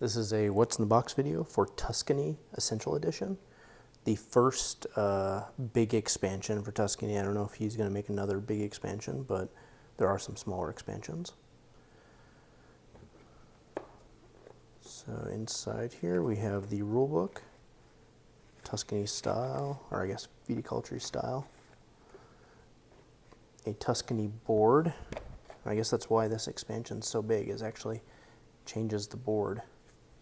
This is a What's in the Box video for Tuscany Essential Edition. The first big expansion for Tuscany. I don't know if he's going to make another big expansion, but there are some smaller expansions. So inside here we have the rule book, Tuscany style, or I guess viticulture style. A Tuscany board. I guess that's why this expansion is so big, is actually changes the board.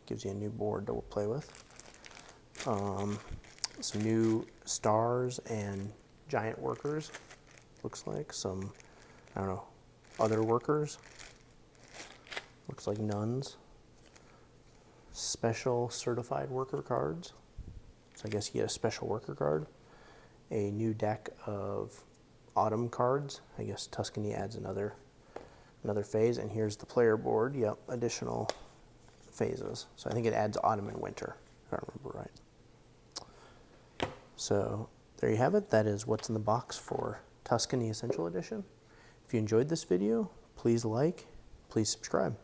Gives you a new board to play with. Some new stars and giant workers. Looks like some, I don't know, other workers. Looks like nuns. Special certified worker cards. So I guess you get a special worker card. A new deck of autumn cards. I guess Tuscany adds another phase. And here's the player board. Yep, additional phases. So I think it adds autumn and winter, if I remember right. So there you have it. That is what's in the box for Tuscany Essential Edition. If you enjoyed this video, please like, please subscribe.